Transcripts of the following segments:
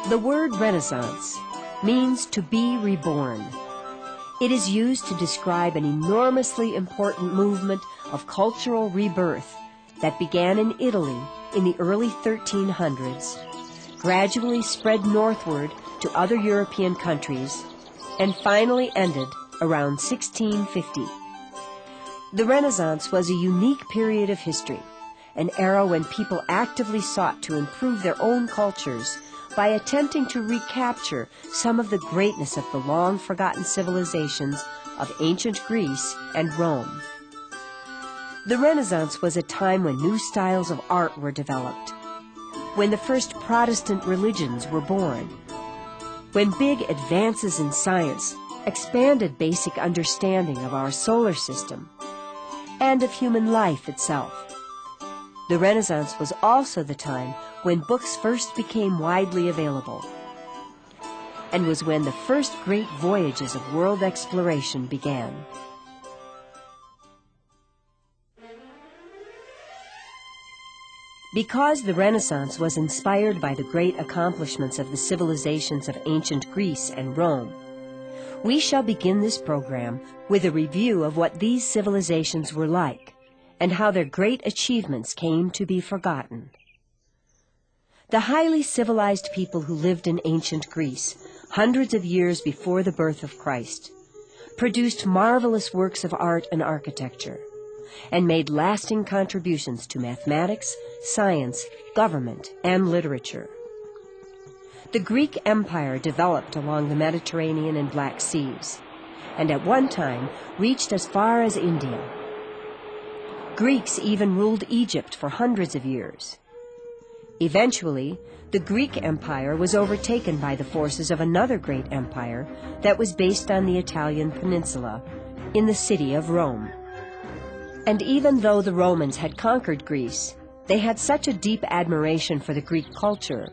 The word Renaissance means to be reborn. It is used to describe an enormously important movement of cultural rebirth that began in Italy in the early 1300s, gradually spread northward to other European countries, and finally ended around 1650. The Renaissance was a unique period of history, an era when people actively sought to improve their own cultures by attempting to recapture some of the greatness of the long-forgotten civilizations of ancient Greece and Rome. The Renaissance was a time when new styles of art were developed, when the first Protestant religions were born, when big advances in science expanded basic understanding of our solar system and of human life itself. The Renaissance was also the time when books first became widely available, and was when the first great voyages of world exploration began. Because the Renaissance was inspired by the great accomplishments of the civilizations of ancient Greece and Rome, we shall begin this program with a review of what these civilizations were like and how their great achievements came to be forgotten. The highly civilized people who lived in ancient Greece, hundreds of years before the birth of Christ, produced marvelous works of art and architecture, and made lasting contributions to mathematics, science, government, and literature. The Greek Empire developed along the Mediterranean and Black Seas, and at one time reached as far as India. Greeks even ruled Egypt for hundreds of years. Eventually, the Greek Empire was overtaken by the forces of another great empire that was based on the Italian peninsula, in the city of Rome. And even though the Romans had conquered Greece, they had such a deep admiration for the Greek culture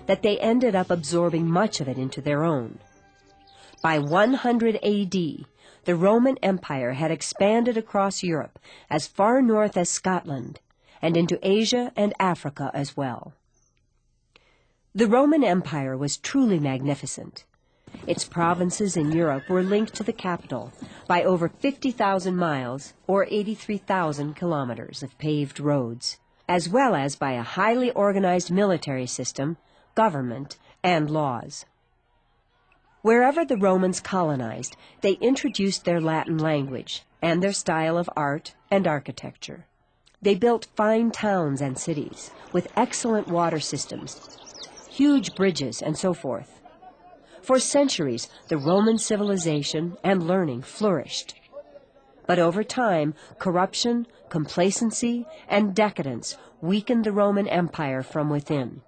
that they ended up absorbing much of it into their own. By 100 A.D., the Roman Empire had expanded across Europe as far north as Scotland, and into Asia and Africa as well. The Roman Empire was truly magnificent. Its provinces in Europe were linked to the capital by over 50,000 miles, or 83,000 kilometers of paved roads, as well as by a highly organized military system, government, and laws. Wherever the Romans colonized, they introduced their Latin language and their style of art and architecture. They built fine towns and cities with excellent water systems, huge bridges, and so forth. For centuries, the Roman civilization and learning flourished. But over time, corruption, complacency, and decadence weakened the Roman Empire from within,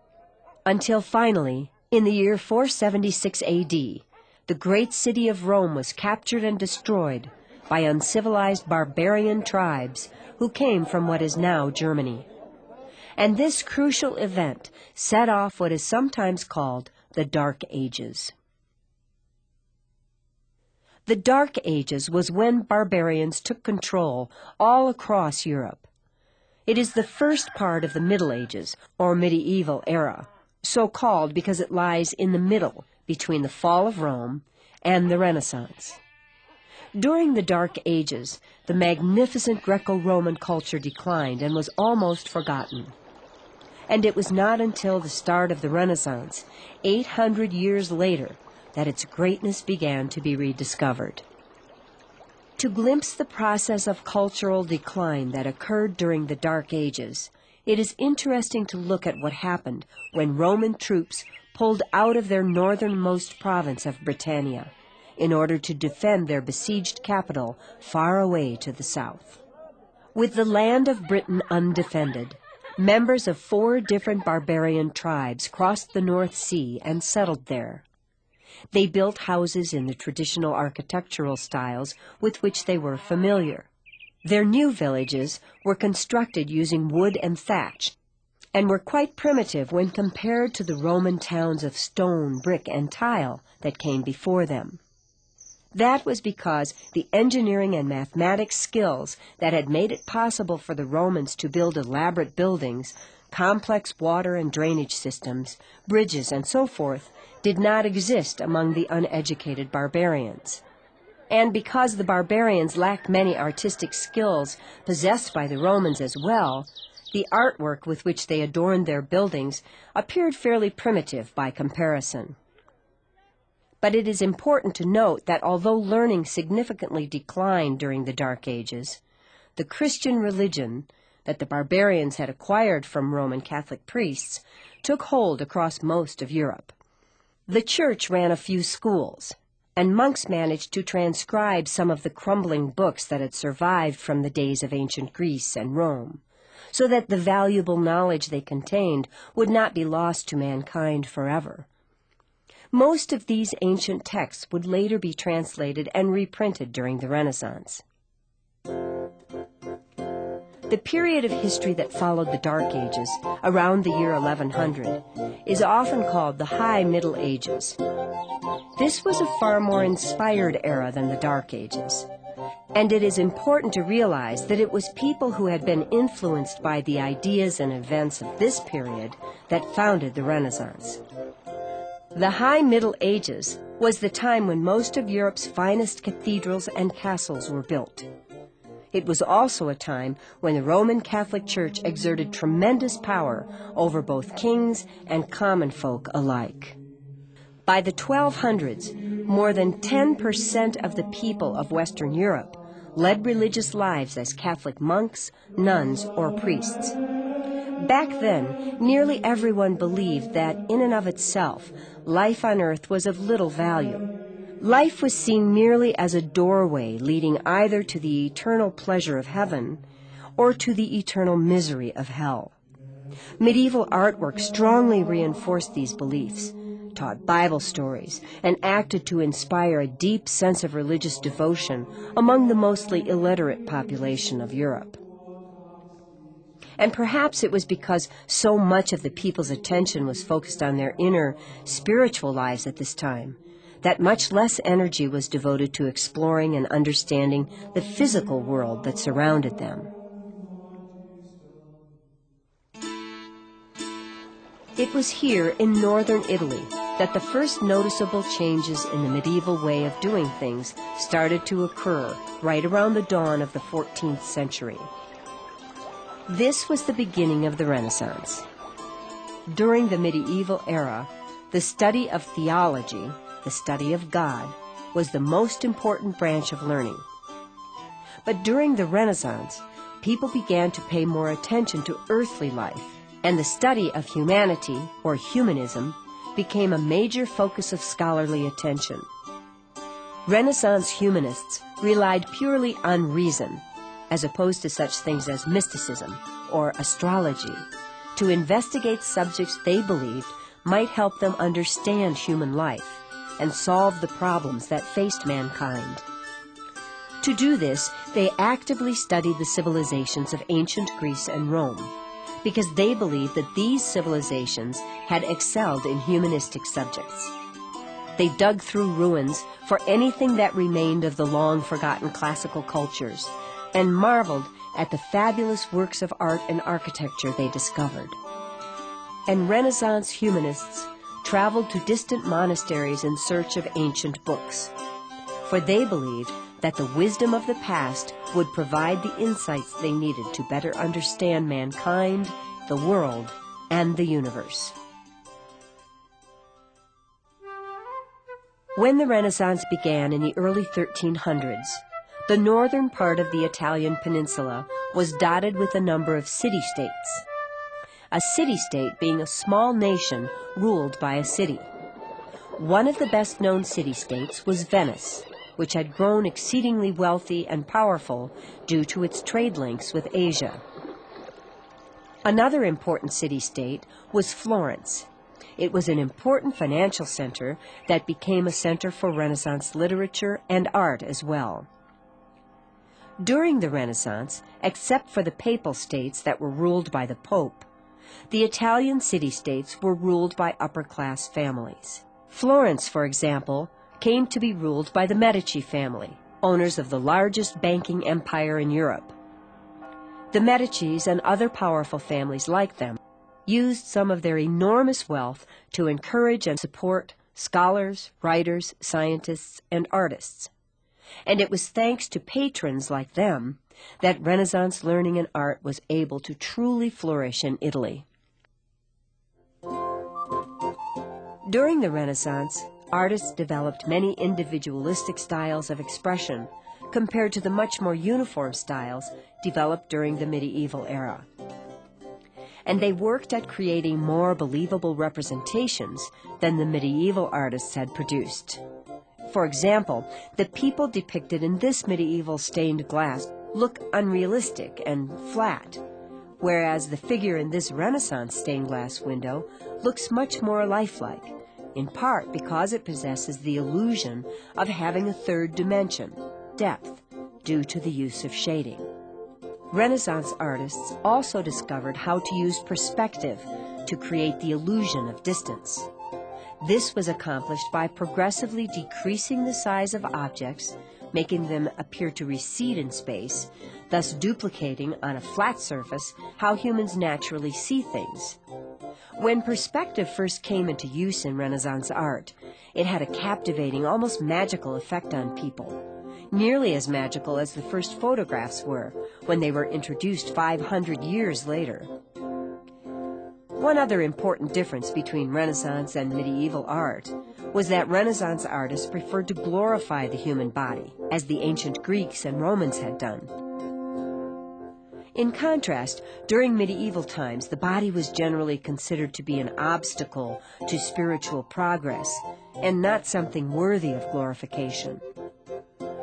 until finally, in the year 476 A.D., the great city of Rome was captured and destroyed by uncivilized barbarian tribes who came from what is now Germany. And this crucial event set off what is sometimes called the Dark Ages. The Dark Ages was when barbarians took control all across Europe. It is the first part of the Middle Ages, or medieval era, so called because it lies in the middle between the fall of Rome and the Renaissance. During the Dark Ages, the magnificent Greco-Roman culture declined and was almost forgotten. And it was not until the start of the Renaissance, 800 years later, that its greatness began to be rediscovered. To glimpse the process of cultural decline that occurred during the Dark Ages, it is interesting to look at what happened when Roman troops pulled out of their northernmost province of Britannia in order to defend their besieged capital far away to the south. With the land of Britain undefended, members of 4 different barbarian tribes crossed the North Sea and settled there. They built houses in the traditional architectural styles with which they were familiar. Their new villages were constructed using wood and thatch, and were quite primitive when compared to the Roman towns of stone, brick, and tile that came before them. That was because the engineering and mathematics skills that had made it possible for the Romans to build elaborate buildings Complex water and drainage systems, bridges, and so forth did not exist among the uneducated barbarians. And because the barbarians lacked many artistic skills possessed by the Romans as well, the artwork with which they adorned their buildings appeared fairly primitive by comparison. But it is important to note that although learning significantly declined during the Dark Ages, the Christian religion that the barbarians had acquired from Roman Catholic priests took hold across most of Europe. The Church ran a few schools, and monks managed to transcribe some of the crumbling books that had survived from the days of ancient Greece and Rome, so that the valuable knowledge they contained would not be lost to mankind forever. Most of these ancient texts would later be translated and reprinted during the Renaissance. The period of history that followed the Dark Ages, around the year 1100, is often called the High Middle Ages. This was a far more inspired era than the Dark Ages, and it is important to realize that it was people who had been influenced by the ideas and events of this period that founded the Renaissance. The High Middle Ages was the time when most of Europe's finest cathedrals and castles were built. It was also a time when the Roman Catholic Church exerted tremendous power over both kings and common folk alike. By the 1200s, more than 10% of the people of Western Europe led religious lives as Catholic monks, nuns, or priests. Back then, nearly everyone believed that, in and of itself, life on earth was of little value. Life was seen merely as a doorway leading either to the eternal pleasure of heaven or to the eternal misery of hell. Medieval artwork strongly reinforced these beliefs, taught Bible stories, and acted to inspire a deep sense of religious devotion among the mostly illiterate population of Europe. And perhaps it was because so much of the people's attention was focused on their inner spiritual lives at this time that much less energy was devoted to exploring and understanding the physical world that surrounded them. It was here in northern Italy that the first noticeable changes in the medieval way of doing things started to occur right around the dawn of the 14th century. This was the beginning of the Renaissance. During the medieval era, the study of theology, the study of God, was the most important branch of learning. But during the Renaissance, people began to pay more attention to earthly life, and the study of humanity, or humanism, became a major focus of scholarly attention. Renaissance humanists relied purely on reason, as opposed to such things as mysticism or astrology, to investigate subjects they believed might help them understand human life and solve the problems that faced mankind. To do this, they actively studied the civilizations of ancient Greece and Rome, because they believed that these civilizations had excelled in humanistic subjects. They dug through ruins for anything that remained of the long-forgotten classical cultures and marveled at the fabulous works of art and architecture they discovered. And Renaissance humanists traveled to distant monasteries in search of ancient books, for they believed that the wisdom of the past would provide the insights they needed to better understand mankind, the world, and the universe. When the Renaissance began in the early 1300s, the northern part of the Italian peninsula was dotted with a number of city-states. A city-state being a small nation ruled by a city. One of the best-known city-states was Venice, which had grown exceedingly wealthy and powerful due to its trade links with Asia. Another important city-state was Florence. It was an important financial center that became a center for Renaissance literature and art as well. During the Renaissance, except for the papal states that were ruled by the Pope, the Italian city-states were ruled by upper-class families. Florence, for example, came to be ruled by the Medici family, owners of the largest banking empire in Europe. The Medicis and other powerful families like them used some of their enormous wealth to encourage and support scholars, writers, scientists, and artists. And it was thanks to patrons like them that Renaissance learning and art was able to truly flourish in Italy. During the Renaissance, artists developed many individualistic styles of expression compared to the much more uniform styles developed during the medieval era. And they worked at creating more believable representations than the medieval artists had produced. For example, the people depicted in this medieval stained glass look unrealistic and flat, whereas the figure in this Renaissance stained glass window looks much more lifelike, in part because it possesses the illusion of having a third dimension, depth, due to the use of shading. Renaissance artists also discovered how to use perspective to create the illusion of distance. This was accomplished by progressively decreasing the size of objects, making them appear to recede in space, thus duplicating on a flat surface how humans naturally see things. When perspective first came into use in Renaissance art, it had a captivating, almost magical effect on people, nearly as magical as the first photographs were when they were introduced 500 years later. One other important difference between Renaissance and medieval art was that Renaissance artists preferred to glorify the human body, as the ancient Greeks and Romans had done. In contrast, during medieval times, the body was generally considered to be an obstacle to spiritual progress and not something worthy of glorification.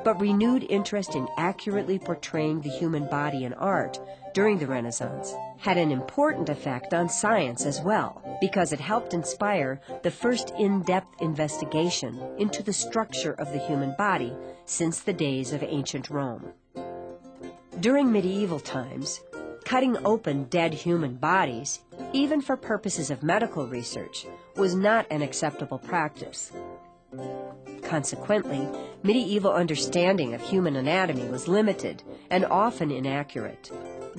But renewed interest in accurately portraying the human body in art during the Renaissance had an important effect on science as well, because it helped inspire the first in-depth investigation into the structure of the human body since the days of ancient Rome. During medieval times, cutting open dead human bodies, even for purposes of medical research, was not an acceptable practice. Consequently, medieval understanding of human anatomy was limited and often inaccurate.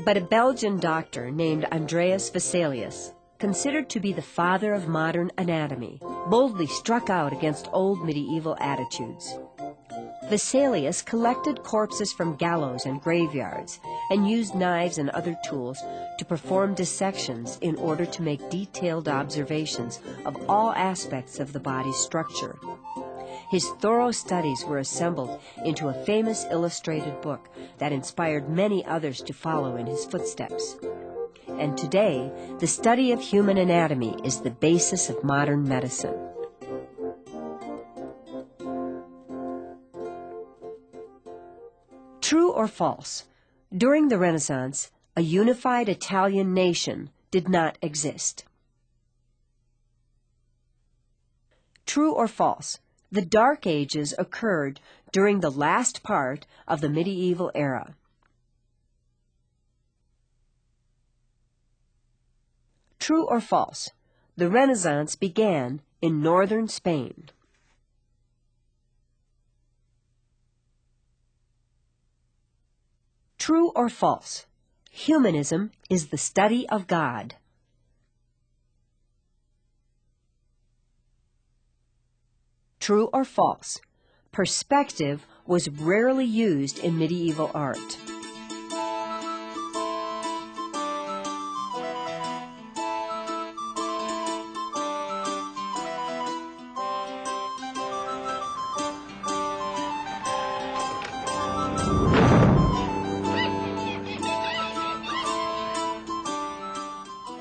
But a Belgian doctor named Andreas Vesalius, considered to be the father of modern anatomy, boldly struck out against old medieval attitudes. Vesalius collected corpses from gallows and graveyards and used knives and other tools to perform dissections in order to make detailed observations of all aspects of the body's structure. His thorough studies were assembled into a famous illustrated book that inspired many others to follow in his footsteps. And today, the study of human anatomy is the basis of modern medicine. True or false? During the Renaissance, a unified Italian nation did not exist. True or false? The Dark Ages occurred during the last part of the medieval era. True or false? The Renaissance began in northern Spain. True or false? Humanism is the study of God. True or false? Perspective was rarely used in medieval art.